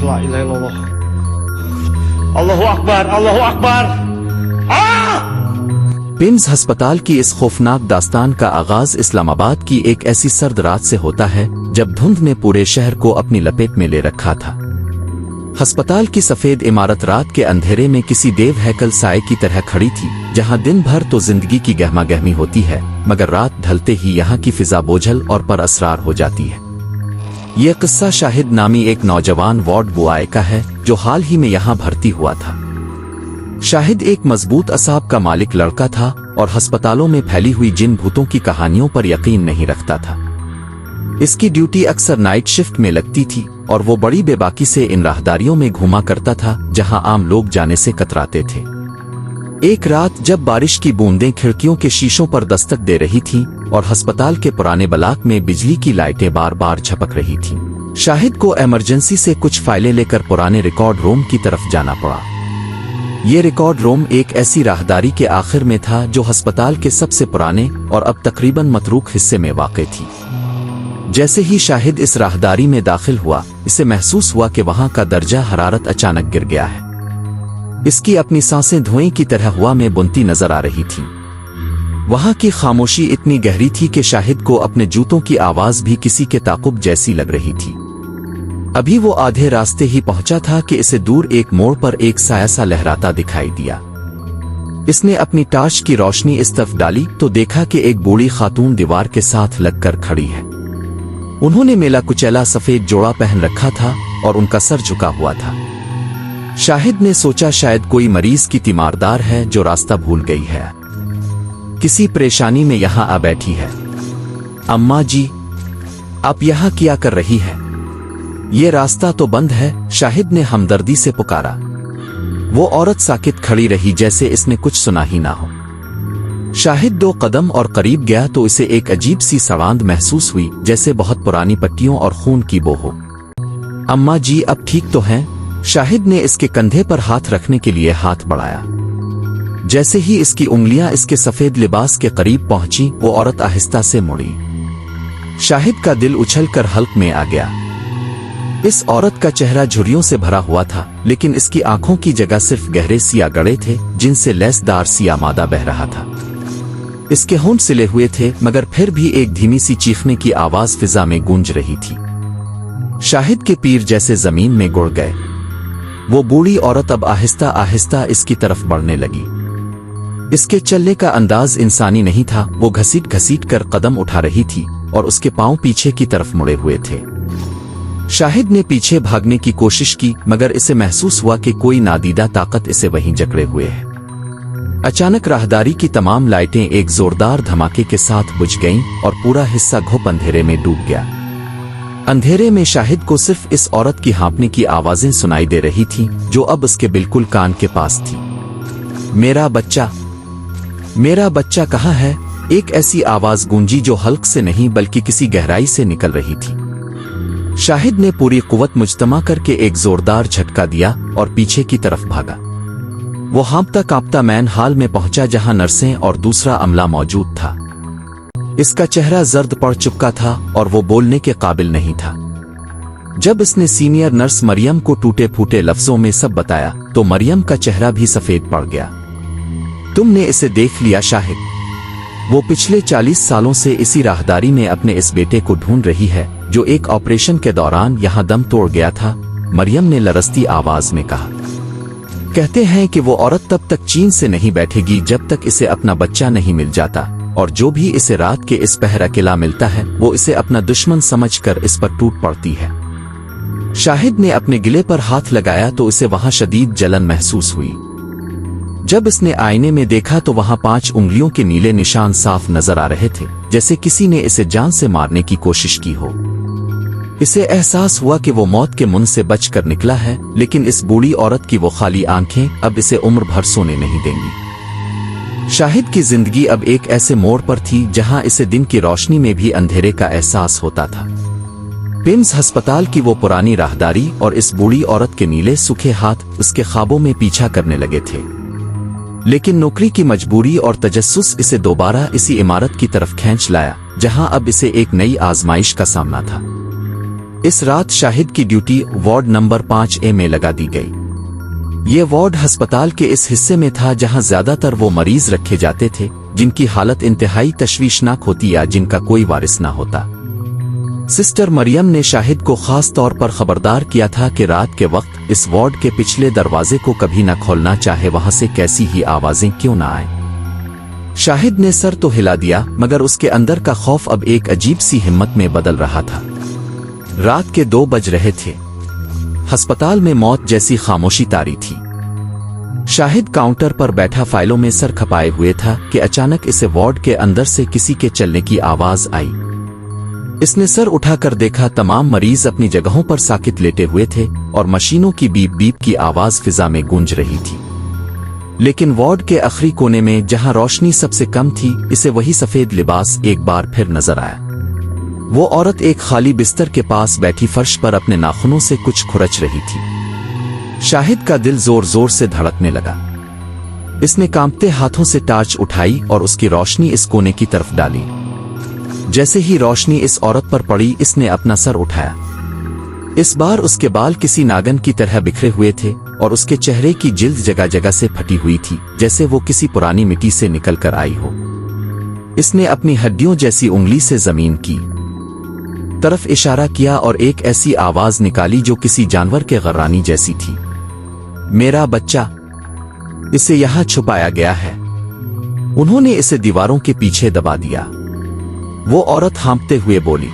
ला इलाहा इल्लल्लाह अल्लाहु अकबर अल्लाहु अकबर। पिम्स अस्पताल की इस खौफनाक दास्तान का आगाज इस्लामाबाद की एक ऐसी सर्द रात से होता है जब धुंध ने पूरे शहर को अपनी लपेट में ले रखा था। अस्पताल की सफेद इमारत रात के अंधेरे में किसी देव हैकल साए की तरह खड़ी थी, जहां दिन भर तो जिंदगी की गहमागहमी होती है, मगर रात ढलते ही यहां की फिजा बोझल और पर असरार हो जाती है। ये किस्सा शाहिद नामी एक नौजवान वार्ड बॉय का है जो हाल ही में यहां भर्ती हुआ था। शाहिद एक मजबूत असाब का मालिक लड़का था और अस्पतालों में फैली हुई जिन भूतों की कहानियों पर यकीन नहीं रखता था। इसकी ड्यूटी अक्सर नाइट शिफ्ट में लगती थी और वो बड़ी बेबाकी से इन राहदारियों में घूमा करता था जहां आम लोग जाने से कतराते थे। एक रात जब बारिश की बूंदें खिड़कियों के शीशों पर दस्तक दे रही थीं और अस्पताल के पुराने ब्लॉक में बिजली की लाइटें बार बार झपक रही थीं, शाहिद को इमरजेंसी से कुछ फाइलें लेकर पुराने रिकॉर्ड रूम की तरफ जाना पड़ा। ये रिकॉर्ड रूम एक ऐसी राहदारी के आखिर में था जो अस्पताल के सबसे पुराने और अब तकरीबन मतरूक हिस्से में वाक़ थी। जैसे ही शाहिद इस राहदारी में दाखिल हुआ, इसे महसूस हुआ कि वहां का दर्जा हरारत अचानक गिर गया है। इसकी अपनी सांसें धुएं की तरह हवा में बुनती नजर आ रही थीं। वहां की खामोशी इतनी गहरी थी कि शाहिद को अपने जूतों की आवाज भी किसी के ताक़ुब जैसी लग रही थी। अभी वो आधे रास्ते ही पहुंचा था कि इसे दूर एक मोड़ पर एक साया सा लहराता दिखाई दिया। इसने अपनी टार्च की रोशनी इस तरफ डाली तो देखा कि एक बूढ़ी खातून दीवार के साथ लगकर खड़ी है। उन्होंने मेला कुचैला सफेद जोड़ा पहन रखा था और उनका सर झुका हुआ था। शाहिद ने सोचा शायद कोई मरीज की तीमारदार है जो रास्ता भूल गई है, किसी परेशानी में यहां आ बैठी है। अम्मा जी, आप यहां क्या कर रही है? ये रास्ता तो बंद है, शाहिद ने हमदर्दी से पुकारा। वो औरत साकित खड़ी रही जैसे इसने कुछ सुना ही ना हो। शाहिद 2 कदम और करीब गया तो इसे एक अजीब सी सवांद महसूस हुई, जैसे बहुत पुरानी पट्टियों और खून की बो हो। अम्मा जी, अब ठीक तो हैं? शाहिद ने इसके कंधे पर हाथ रखने के लिए हाथ बढ़ाया। जैसे ही इसकी उंगलियां इसके सफेद लिबास के करीब पहुंची, वो औरत आहिस्ता से मुड़ी। शाहिद का दिल उछलकर हल्क में आ गया। इस औरत का चेहरा झुर्रियों से भरा हुआ था, लेकिन इसकी आंखों की जगह सिर्फ गहरे सिया गड़े थे जिनसे लेसदार सिया मादा बह रहा था। इसके होंठ सिले हुए थे, मगर फिर भी एक धीमी सी चीखने की आवाज फिजा में गूंज रही थी। शाहिद के पीर जैसे जमीन में गुड़ गए। वो बूढ़ी औरत अब आहिस्ता आहिस्ता इसकी तरफ बढ़ने लगी। इसके चलने का अंदाज इंसानी नहीं था। वो घसीट घसीट कर कदम उठा रही थी और उसके पांव पीछे की तरफ मुड़े हुए थे। शाहिद ने पीछे भागने की कोशिश की, मगर इसे महसूस हुआ कि कोई नादीदा ताकत इसे वहीं जकड़े हुए है। अचानक राहदारी की तमाम लाइटें एक जोरदार धमाके के साथ बुझ गईं और पूरा हिस्सा घुप अंधेरे में डूब गया। अंधेरे में शाहिद को सिर्फ इस औरत की हाँफने की आवाजें सुनाई दे रही थीं, जो अब उसके बिल्कुल कान के पास थी। मेरा बच्चा कहाँ है? एक ऐसी आवाज गूंजी जो हल्क से नहीं बल्कि किसी गहराई से निकल रही थी। शाहिद ने पूरी कुव्वत मुजतमा करके एक जोरदार झटका दिया और पीछे की तरफ भागा। वो हाँपता कांपता मैन हाल में पहुंचा जहां नर्सें और दूसरा अमला मौजूद था। इसका चेहरा जर्द पड़ चुका था और वो बोलने के काबिल नहीं था। जब इसने सीनियर नर्स मरियम को टूटे फूटे लफ्जों में सब बताया तो मरियम का चेहरा भी सफेद पड़ गया। तुमने इसे देख लिया शाहिद? वो पिछले 40 सालों से इसी राहदारी में अपने इस बेटे को ढूंढ रही है जो एक ऑपरेशन के दौरान यहां दम तोड़ गया था, मरियम ने लरसती आवाज में कहा। कहते हैं कि वो औरत तब तक चैन से नहीं बैठेगी जब तक इसे अपना बच्चा नहीं मिल जाता, और जो भी इसे रात के इस पहर अकेला मिलता है वो इसे अपना दुश्मन समझकर इस पर टूट पड़ती है। शाहिद ने अपने गिले पर हाथ लगाया तो इसे वहां शदीद जलन महसूस हुई। जब इसने आईने में देखा तो वहां 5 उंगलियों के नीले निशान साफ नजर आ रहे थे, जैसे किसी ने इसे जान से मारने की कोशिश की हो। इसे एहसास हुआ कि वो मौत के मुंह से बचकर निकला है, लेकिन इस बूढ़ी औरत की वो खाली आंखें अब इसे उम्र भर सोने नहीं देंगी। शाहिद की जिंदगी अब एक ऐसे मोड़ पर थी जहां इसे दिन की रोशनी में भी अंधेरे का एहसास होता था। पिम्स अस्पताल की वो पुरानी राहदारी और इस बूढ़ी औरत के नीले सूखे हाथ उसके ख्वाबों में पीछा करने लगे थे, लेकिन नौकरी की मजबूरी और तजस्सुस इसे दोबारा इसी इमारत की तरफ खींच लाया जहां अब इसे एक नई आजमाइश का सामना था। इस रात शाहिद की ड्यूटी वार्ड नंबर 5A में लगा दी गई। ये वार्ड अस्पताल के इस हिस्से में था जहां ज्यादातर वो मरीज रखे जाते थे जिनकी हालत इंतहाई तशवीशनाक होती या जिनका कोई वारिस ना होता। सिस्टर मरियम ने शाहिद को खास तौर पर खबरदार किया था कि रात के वक्त इस वार्ड के पिछले दरवाजे को कभी न खोलना, चाहे वहां से कैसी ही आवाजें क्यों ना आए। शाहिद ने सर तो हिला दिया, मगर उसके अंदर का खौफ अब एक अजीब सी हिम्मत में बदल रहा था। रात के 2 बज रहे थे। अस्पताल में मौत जैसी खामोशी तारी थी। शाहिद काउंटर पर बैठा फाइलों में सर खपाए हुए था कि अचानक इसे वार्ड के अंदर से किसी के चलने की आवाज आई। इसने सर उठाकर देखा, तमाम मरीज अपनी जगहों पर साकित लेटे हुए थे और मशीनों की बीप बीप की आवाज फिजा में गूंज रही थी। लेकिन वार्ड के आखिरी कोने में जहां रोशनी सबसे कम थी, इसे वही सफेद लिबास एक बार फिर नजर आया। वो औरत एक खाली बिस्तर के पास बैठी फर्श पर अपने नाखूनों से कुछ खुरच रही थी। शाहिद का दिल जोर जोर से धड़कने लगा। इसने कांपते हाथों से टार्च उठाई और उसकी रोशनी इस कोने की तरफ डाली। जैसे ही रोशनी इस औरत पर पड़ी, इसने अपना सर उठाया। इस बार उसके बाल किसी नागन की तरह बिखरे हुए थे और उसके चेहरे की जिल्द जगह जगह से फटी हुई थी, जैसे वो किसी पुरानी मिट्टी से निकल कर आई हो। इसने अपनी हड्डियों जैसी उंगली से जमीन की तरफ इशारा किया और एक ऐसी आवाज निकाली जो किसी जानवर के गर्रानी जैसी थी। मेरा बच्चा, इसे यहां छुपाया गया है। उन्होंने इसे दीवारों के पीछे दबा दिया। वो औरत हाँफते हुए बोली।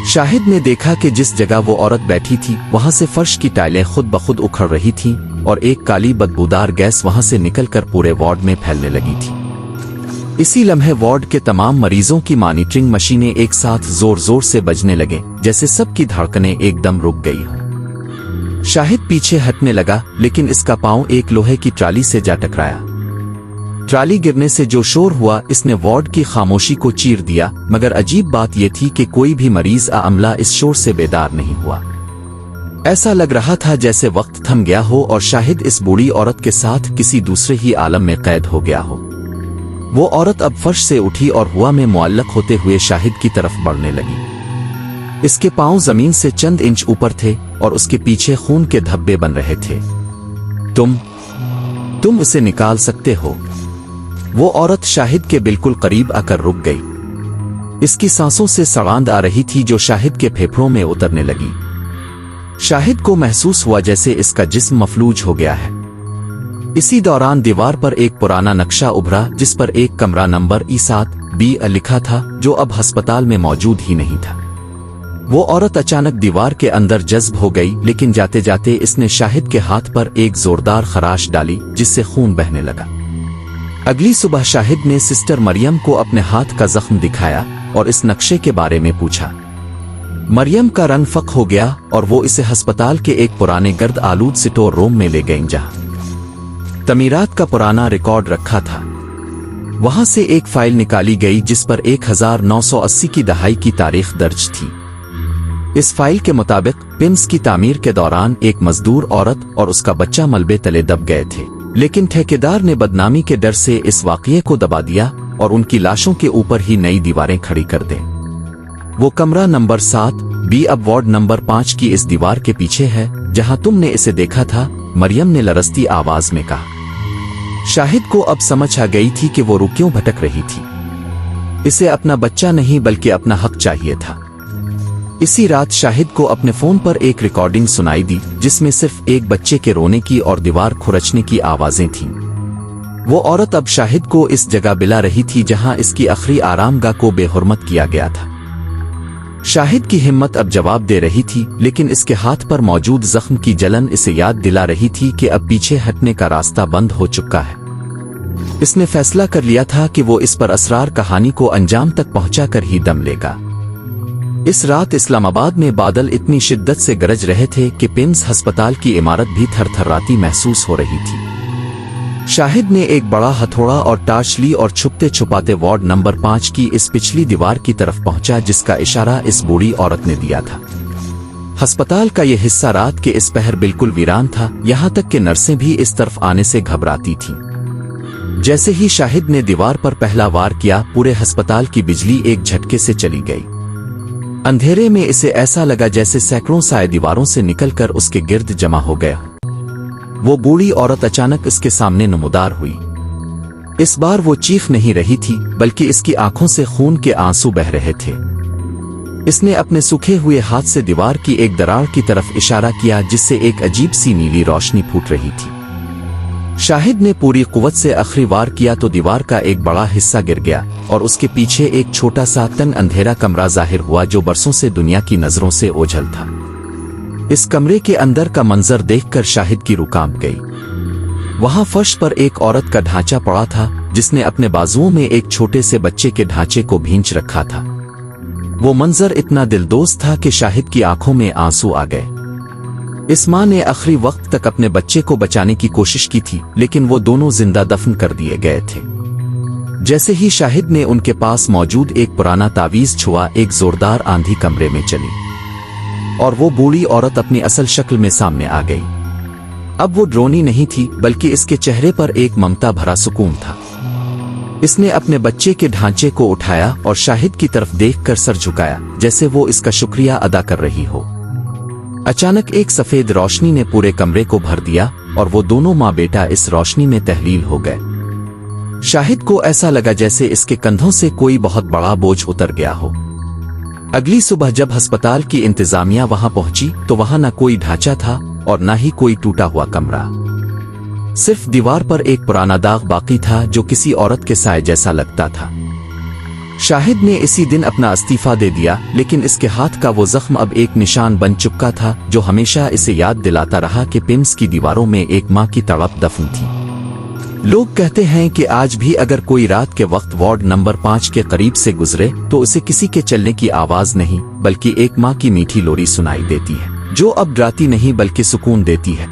शाहिद ने देखा कि जिस जगह वो औरत बैठी थी वहां से फर्श की टाइलें खुद ब खुद उखड़ रही थीं और एक काली बदबूदार गैस वहां से निकलकर पूरे वार्ड में फैलने लगी थी। इसी लम्हे वार्ड के तमाम मरीजों की मॉनिटरिंग मशीनें एक साथ जोर जोर से बजने लगे, जैसे सबकी धड़कनें एकदम रुक गई हों। शाहिद पीछे हटने लगा, लेकिन इसका पांव एक लोहे की ट्राली से जा टकराया। ट्राली गिरने से जो शोर हुआ, इसने वार्ड की खामोशी को चीर दिया, मगर अजीब बात यह थी कि कोई भी मरीज अमला इस शोर से बेदार नहीं हुआ। ऐसा लग रहा था जैसे वक्त थम गया हो और शाहिद इस बूढ़ी औरत के साथ किसी दूसरे ही आलम में कैद हो गया हो। वो औरत अब फर्श से उठी और हवा में मुअल्लक होते हुए शाहिद की तरफ बढ़ने लगी। इसके पांव जमीन से चंद इंच ऊपर थे और उसके पीछे खून के धब्बे बन रहे थे। तुम उसे निकाल सकते हो। वो औरत शाहिद के बिल्कुल करीब आकर रुक गई। इसकी सांसों से सड़ांध आ रही थी जो शाहिद के फेफड़ों में उतरने लगी। शाहिद को महसूस हुआ जैसे इसका जिस्म मफलूज हो गया है। इसी दौरान दीवार पर एक पुराना नक्शा उभरा जिस पर एक कमरा नंबर E7B लिखा था, जो अब अस्पताल में मौजूद ही नहीं था। वो औरत अचानक दीवार के अंदर जज्ब हो गई, लेकिन जाते जाते इसने शाहिद के हाथ पर एक जोरदार खराश डाली जिससे खून बहने लगा। अगली सुबह शाहिद ने सिस्टर मरियम को अपने हाथ का जख्म दिखाया और इस नक्शे के बारे में पूछा। मरियम का रंग फक हो गया और वो इसे अस्पताल के एक पुराने गर्द आलूद स्टोर रूम में ले गईं, जहां तमीरात का पुराना रिकॉर्ड रखा था। वहां से एक फाइल निकाली गई जिस पर 1980 की दहाई की तारीख दर्ज थी। इस फाइल के मुताबिक पिम्स की तामीर के दौरान एक मजदूर औरत और उसका बच्चा मलबे तले दब गए थे, लेकिन ठेकेदार ने बदनामी के डर से इस वाकये को दबा दिया और उनकी लाशों के ऊपर ही नई दीवारें खड़ी कर दें। वो कमरा नंबर 7B अब वार्ड नंबर 5 की इस दीवार के पीछे है जहां तुमने इसे देखा था, मरियम ने लरजती आवाज में कहा। शाहिद को अब समझ आ गई थी कि वो क्यों भटक रही थी। इसे अपना बच्चा नहीं बल्कि अपना हक चाहिए था। इसी रात शाहिद को अपने फोन पर एक रिकॉर्डिंग सुनाई दी जिसमें सिर्फ एक बच्चे के रोने की और दीवार खुरचने की आवाजें थीं। वो औरत अब शाहिद को इस जगह बिला रही थी जहां इसकी आखिरी आरामगाह को बेहुरमत किया गया था। शाहिद की हिम्मत अब जवाब दे रही थी, लेकिन इसके हाथ पर मौजूद जख्म की जलन इसे याद दिला रही थी कि अब पीछे हटने का रास्ता बंद हो चुका है। इसने फैसला कर लिया था कि वो इस पर असरार कहानी को अंजाम तक पहुंचाकर ही दम लेगा। इस रात इस्लामाबाद में बादल इतनी शिद्दत से गरज रहे थे कि पिम्स अस्पताल की इमारत भी थरथराती महसूस हो रही थी। शाहिद ने एक बड़ा हथौड़ा और टार्च ली और छुपते छुपाते वार्ड नंबर 5 की इस पिछली दीवार की तरफ पहुंचा जिसका इशारा इस बूढ़ी औरत ने दिया था। अस्पताल का यह हिस्सा रात के इस पहर बिल्कुल वीरान था, यहां तक कि नर्सें भी इस तरफ आने से घबराती थीं। जैसे ही शाहिद ने दीवार पर पहला वार किया, पूरे अस्पताल की बिजली एक झटके से चली गई। अंधेरे में इसे ऐसा लगा जैसे सैकड़ों साए दीवारों से निकलकर उसके गिर्द जमा हो गया। वो बूढ़ी औरत अचानक इसके सामने नमूदार हुई। इस बार वो चीख नहीं रही थी, बल्कि इसकी आंखों से खून के आंसू बह रहे थे। इसने अपने सूखे हुए हाथ से दीवार की एक दरार की तरफ इशारा किया, जिससे एक अजीब सी नीली रोशनी फूट रही थी। शाहिद ने पूरी कुव्वत से आखिरी वार किया तो दीवार का एक बड़ा हिस्सा गिर गया और उसके पीछे एक छोटा सा तंग अंधेरा कमरा जाहिर हुआ, जो बरसों से दुनिया की नजरों से ओझल था। इस कमरे के अंदर का मंजर देखकर शाहिद की रूह कांप गई। वहां फर्श पर एक औरत का ढांचा पड़ा था, जिसने अपने बाजुओं में एक छोटे से बच्चे के ढांचे को भींच रखा था। वो मंजर इतना दिलदोज था कि शाहिद की आंखों में आंसू आ गए। इस मां ने आखिरी वक्त तक अपने बच्चे को बचाने की कोशिश की थी, लेकिन वो दोनों जिंदा दफन कर दिए गए थे। जैसे ही शाहिद ने उनके पास मौजूद एक पुराना तावीज छुआ, एक जोरदार आंधी कमरे में चली और वो बूढ़ी औरत अपनी असल शक्ल में सामने आ गई। अब वो ड्रोनी नहीं थी, बल्कि इसके चेहरे पर एक ममता भरा सुकून था। इसने अपने बच्चे के ढांचे को उठाया और शाहिद की तरफ देखकर सर झुकाया, जैसे वो इसका शुक्रिया अदा कर रही हो। अचानक एक सफेद रोशनी ने पूरे कमरे को भर दिया और वो दोनों माँ बेटा इस रोशनी में तहलील हो गए। शाहिद को ऐसा लगा जैसे इसके कंधों से कोई बहुत बड़ा बोझ उतर गया हो। अगली सुबह जब अस्पताल की इंतजामिया वहां पहुंची तो वहां न कोई ढांचा था और न ही कोई टूटा हुआ कमरा। सिर्फ दीवार पर एक पुराना दाग बाकी था, जो किसी औरत के साए जैसा लगता था। शाहिद ने इसी दिन अपना इस्तीफा दे दिया, लेकिन इसके हाथ का वो जख्म अब एक निशान बन चुका था, जो हमेशा इसे याद दिलाता रहा कि पिम्स की दीवारों में एक माँ की तड़प दफन थी। लोग कहते हैं कि आज भी अगर कोई रात के वक्त वार्ड नंबर 5 के करीब से गुजरे तो उसे किसी के चलने की आवाज नहीं, बल्कि एक माँ की मीठी लोरी सुनाई देती है, जो अब डराती नहीं बल्कि सुकून देती है।